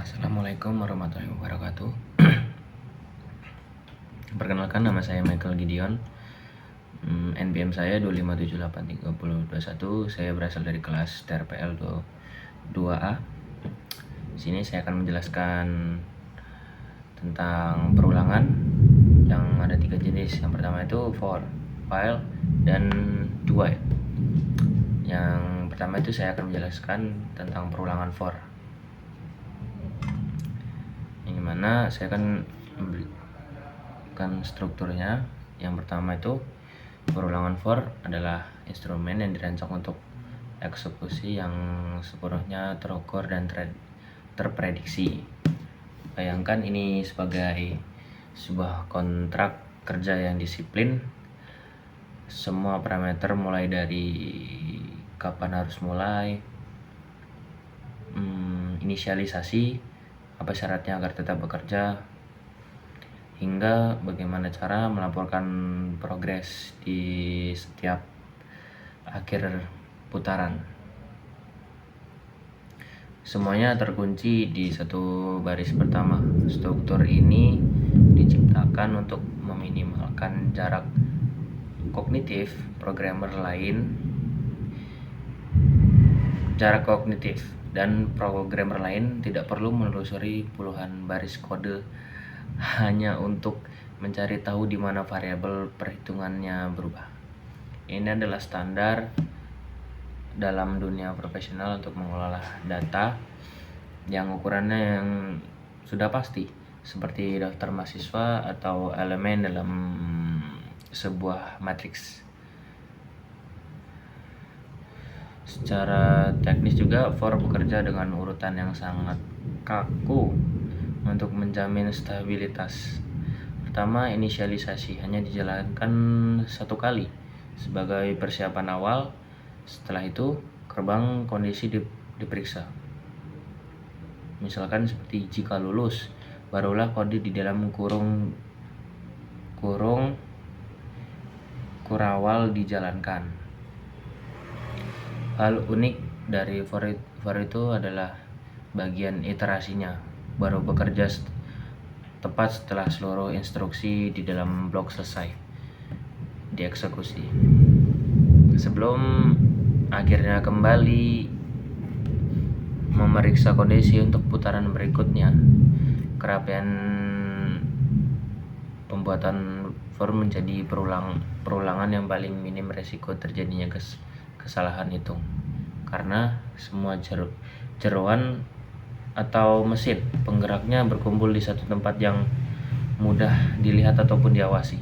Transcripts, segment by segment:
Assalamualaikum warahmatullahi wabarakatuh. Perkenalkan, nama saya Michael Gideon. NPM saya 257833021. Saya berasal dari kelas TRPL 2A. Di sini saya akan menjelaskan tentang perulangan yang ada 3 jenis. Yang pertama itu for, while, dan while. Yang pertama itu saya akan menjelaskan tentang perulangan for, yang dimana saya akan memberikan strukturnya. Yang pertama itu perulangan for adalah instrumen yang dirancang untuk eksekusi yang sepenuhnya terukur dan terprediksi. Bayangkan ini sebagai sebuah kontrak kerja yang disiplin. Semua parameter mulai dari kapan harus mulai, inisialisasi, apa syaratnya agar tetap bekerja, hingga bagaimana cara melaporkan progres di setiap akhir putaran. Semuanya terkunci di satu baris pertama. Struktur ini diciptakan untuk meminimalkan jarak kognitif dan programmer lain tidak perlu menelusuri puluhan baris kode hanya untuk mencari tahu di mana variabel perhitungannya berubah. Ini adalah standar dalam dunia profesional untuk mengelola data yang ukurannya yang sudah pasti, seperti daftar mahasiswa atau elemen dalam sebuah matriks. Secara teknis juga for bekerja dengan urutan yang sangat kaku untuk menjamin stabilitas. Pertama, inisialisasi hanya dijalankan satu kali sebagai persiapan awal. Setelah itu, gerbang kondisi diperiksa. Misalkan seperti jika lulus, barulah kode di dalam kurung kurawal dijalankan. Hal unik dari for itu adalah bagian iterasinya baru bekerja tepat setelah seluruh instruksi di dalam blok selesai dieksekusi. Sebelum akhirnya kembali memeriksa kondisi untuk putaran berikutnya, kerapian pembuatan for menjadi perulangan yang paling minim resiko terjadinya kesalahan hitung, karena semua jeroan atau mesin penggeraknya berkumpul di satu tempat yang mudah dilihat ataupun diawasi.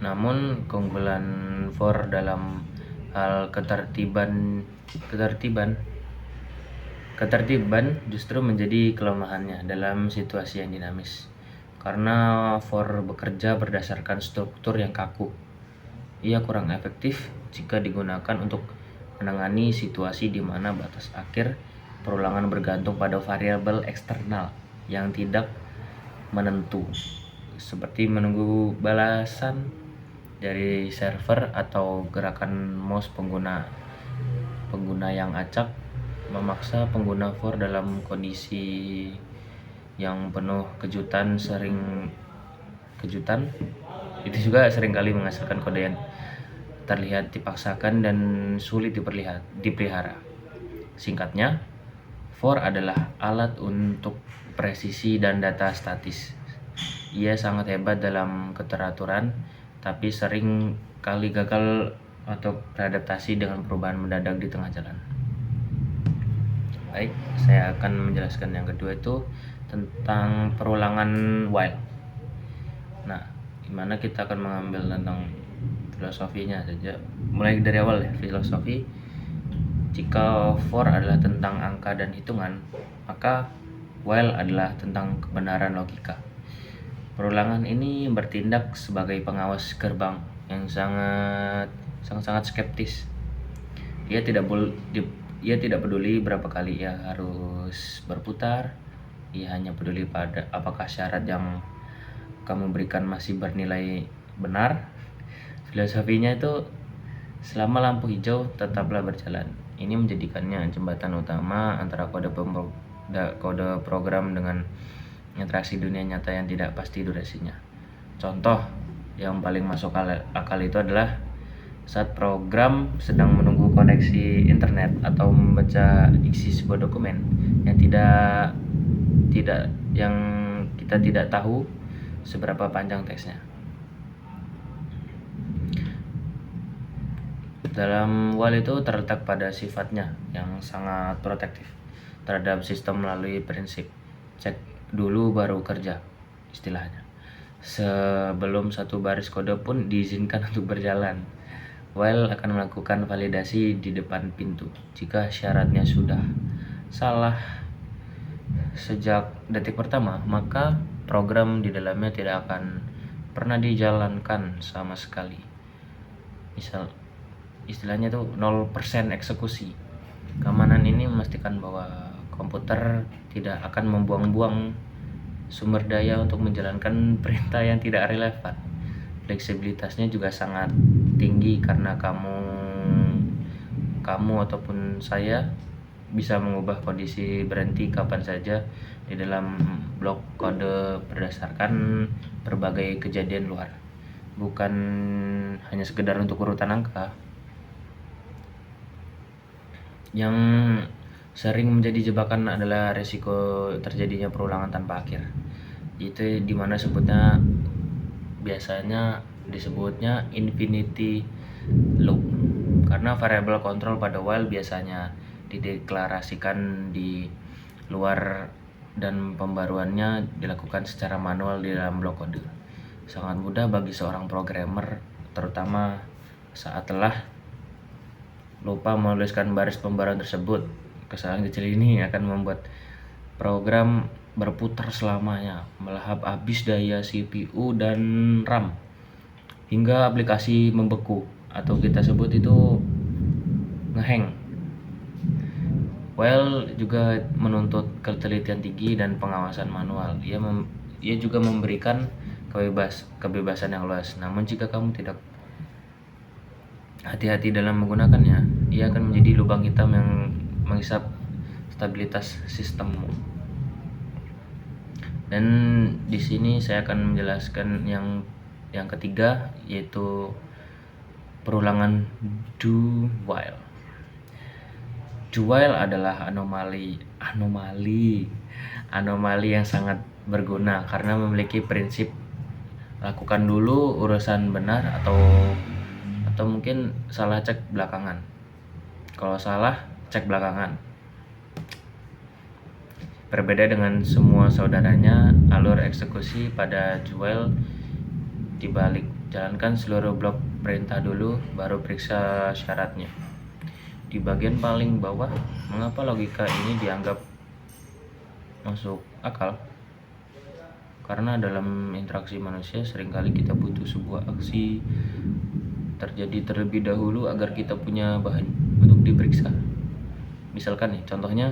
Namun keunggulan for dalam hal ketertiban justru menjadi kelemahannya dalam situasi yang dinamis. Karena for bekerja berdasarkan struktur yang kaku, ia kurang efektif jika digunakan untuk menangani situasi di mana batas akhir perulangan bergantung pada variabel eksternal yang tidak menentu, seperti menunggu balasan dari server atau gerakan mouse pengguna yang acak memaksa pengguna for dalam kondisi yang penuh kejutan itu juga seringkali menghasilkan kode yang terlihat dipaksakan dan sulit dipelihara. Singkatnya, for adalah alat untuk presisi dan data statis. Ia sangat hebat dalam keteraturan, tapi sering kali gagal atau beradaptasi dengan perubahan mendadak di tengah jalan. Baik, saya akan menjelaskan yang kedua itu tentang perulangan while. Nah, gimana kita akan mengambil tentang filosofinya saja. Mulai dari awal ya, filosofi. Jika for adalah tentang angka dan hitungan, maka while adalah tentang kebenaran logika. Perulangan ini bertindak sebagai pengawas gerbang yang sangat skeptis. Ia tidak peduli berapa kali ia harus berputar. Ia hanya peduli pada apakah syarat yang kamu berikan masih bernilai benar. Filosofinya itu selama lampu hijau tetaplah berjalan. Ini menjadikannya jembatan utama antara kode program dengan interaksi dunia nyata yang tidak pasti durasinya. Contoh yang paling masuk akal itu adalah saat program sedang menunggu koneksi internet atau membaca isi sebuah dokumen yang yang kita tidak tahu seberapa panjang teksnya. Dalam while itu terletak pada sifatnya yang sangat protektif terhadap sistem melalui prinsip cek dulu baru kerja istilahnya. Sebelum satu baris kode pun diizinkan untuk berjalan. While akan melakukan validasi di depan pintu. Jika syaratnya sudah salah sejak detik pertama, maka program di dalamnya tidak akan pernah dijalankan sama sekali. Istilahnya itu 0% eksekusi. Keamanan ini memastikan bahwa komputer tidak akan membuang-buang sumber daya untuk menjalankan perintah yang tidak relevan. Fleksibilitasnya juga sangat tinggi karena kamu ataupun saya bisa mengubah kondisi berhenti kapan saja di dalam blok kode berdasarkan berbagai kejadian luar, bukan hanya sekedar untuk urutan angka. Yang sering menjadi jebakan adalah resiko terjadinya perulangan tanpa akhir. Itu dimana biasanya disebutnya infinity loop, karena variabel kontrol pada while biasanya dideklarasikan di luar dan pembaruannya dilakukan secara manual di dalam blok kode. Sangat mudah bagi seorang programmer, terutama saat telah lupa menuliskan baris pembaruan tersebut. Kesalahan kecil ini akan membuat program berputar selamanya, melahap habis daya CPU dan RAM, hingga aplikasi membeku atau kita sebut itu ngehang. While juga menuntut ketelitian tinggi dan pengawasan manual. Ia juga memberikan kebebasan yang luas. Namun jika kamu tidak hati-hati dalam menggunakannya, ia akan menjadi lubang hitam yang menghisap stabilitas sistemmu. Dan di sini saya akan menjelaskan yang ketiga, yaitu perulangan do while. Do while adalah anomali yang sangat berguna karena memiliki prinsip lakukan dulu urusan benar atau mungkin salah cek belakangan. Kalau salah cek belakangan. Berbeda dengan semua saudaranya, alur eksekusi pada do while dibalik. Jalankan seluruh blok perintah dulu, baru periksa syaratnya. Di bagian paling bawah, mengapa logika ini dianggap masuk akal? Karena dalam interaksi manusia seringkali kita butuh sebuah aksi terjadi terlebih dahulu agar kita punya bahan untuk diperiksa. Misalkan nih, contohnya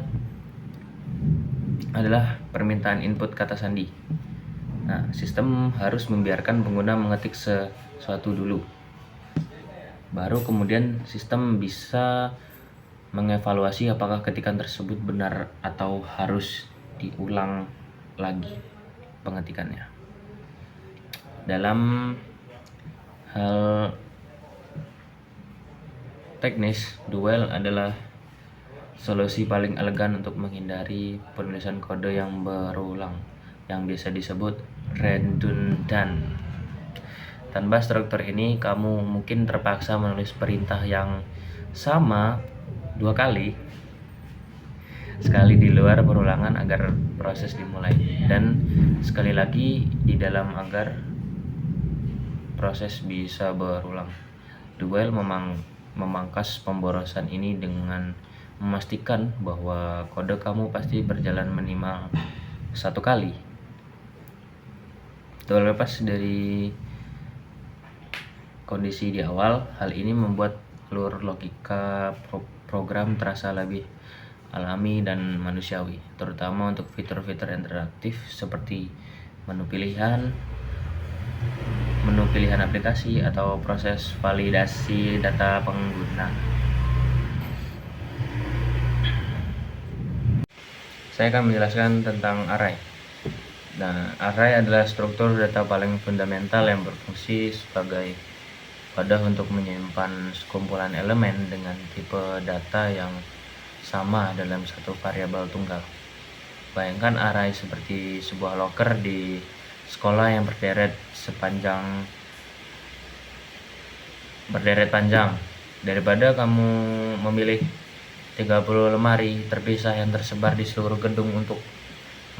adalah permintaan input kata sandi. Nah, sistem harus membiarkan pengguna mengetik sesuatu dulu. Baru kemudian sistem bisa mengevaluasi apakah ketikan tersebut benar atau harus diulang lagi pengetikannya. Dalam hal teknis, do while adalah solusi paling elegan untuk menghindari penulisan kode yang berulang, yang biasa disebut redundant. Tanpa struktur ini, kamu mungkin terpaksa menulis perintah yang sama 2 kali, sekali di luar perulangan agar proses dimulai, dan sekali lagi di dalam agar proses bisa berulang. Do while memangkas pemborosan ini dengan memastikan bahwa kode kamu pasti berjalan minimal 1 kali. Terlepas dari kondisi di awal, hal ini membuat alur logika program terasa lebih alami dan manusiawi, terutama untuk fitur-fitur interaktif seperti menu pilihan aplikasi atau proses validasi data pengguna. saya akan menjelaskan tentang array. Nah, array adalah struktur data paling fundamental yang berfungsi sebagai wadah untuk menyimpan sekumpulan elemen dengan tipe data yang sama dalam satu variabel tunggal. Bayangkan array seperti sebuah loker di sekolah yang berderet panjang. Daripada kamu memilih 30 lemari terpisah yang tersebar di seluruh gedung untuk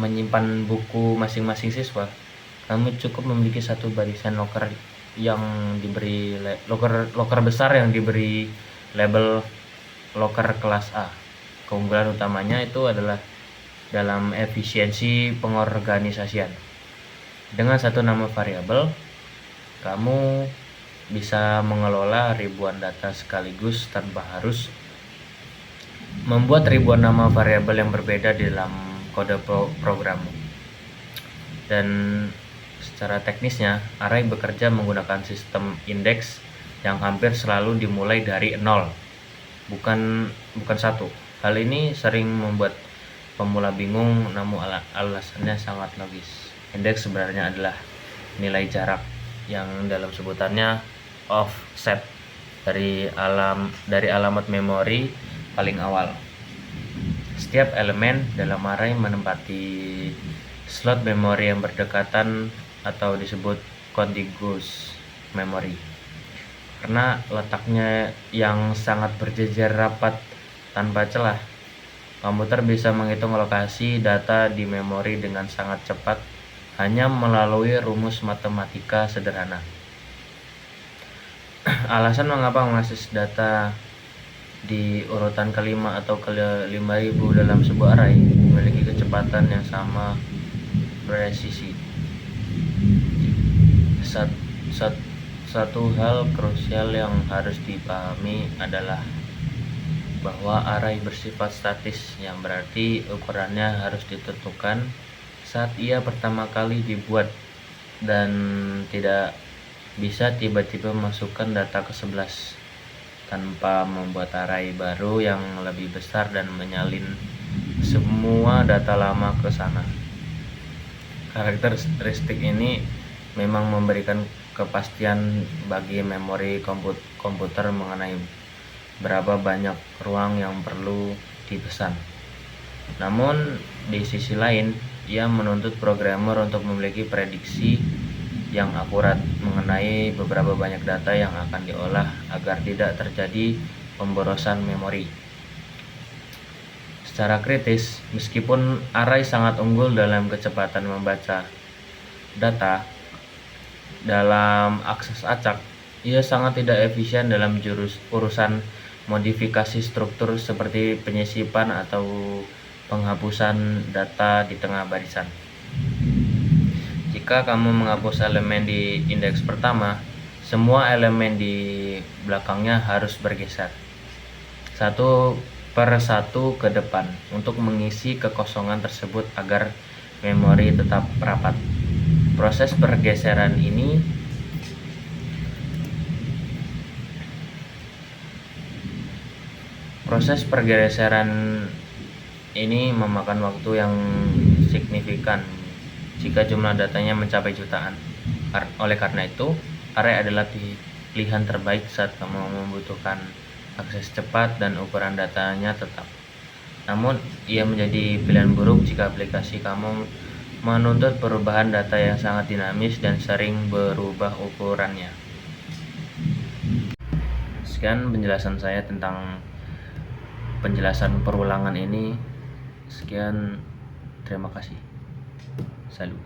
menyimpan buku masing-masing siswa, kamu cukup memiliki satu barisan loker yang diberi loker besar yang diberi label loker kelas A. Keunggulan utamanya itu adalah dalam efisiensi pengorganisasian. Dengan satu nama variabel, kamu bisa mengelola ribuan data sekaligus tanpa harus membuat ribuan nama variabel yang berbeda di dalam kode programmu. Dan secara teknisnya, array bekerja menggunakan sistem indeks yang hampir selalu dimulai dari 0, bukan 1. Hal ini sering membuat pemula bingung, namun alasannya sangat logis. Indeks sebenarnya adalah nilai jarak yang dalam sebutannya offset dari alamat memori paling awal. Setiap elemen dalam array menempati slot memori yang berdekatan atau disebut contiguous memory. Karena letaknya yang sangat berjejer rapat tanpa celah, komputer bisa menghitung lokasi data di memori dengan sangat cepat hanya melalui rumus matematika sederhana. Alasan mengapa mengakses data di urutan kelima atau ke-5000 dalam sebuah array memiliki kecepatan yang sama presisi. Satu hal krusial yang harus dipahami adalah bahwa array bersifat statis, yang berarti ukurannya harus ditentukan saat ia pertama kali dibuat dan tidak bisa tiba-tiba masukkan data ke 11 tanpa membuat array baru yang lebih besar dan menyalin semua data lama ke sana. Karakteristik ini memang memberikan kepastian bagi memori komputer mengenai berapa banyak ruang yang perlu dipesan. Namun di sisi lain, ia menuntut programmer untuk memiliki prediksi yang akurat mengenai beberapa banyak data yang akan diolah agar tidak terjadi pemborosan memori. Secara kritis, meskipun array sangat unggul dalam kecepatan membaca data dalam akses acak, ia sangat tidak efisien dalam urusan modifikasi struktur seperti penyisipan atau penghapusan data di tengah barisan. Jika kamu menghapus elemen di indeks pertama, semua elemen di belakangnya harus bergeser satu per satu ke depan untuk mengisi kekosongan tersebut agar memori tetap rapat. Proses pergeseran ini memakan waktu yang signifikan jika jumlah datanya mencapai jutaan. Oleh karena itu, array adalah pilihan terbaik saat kamu membutuhkan akses cepat dan ukuran datanya tetap. Namun, ia menjadi pilihan buruk jika aplikasi kamu menuntut perubahan data yang sangat dinamis dan sering berubah ukurannya. Sekian penjelasan saya tentang penjelasan perulangan ini. Sekian, terima kasih. Salut.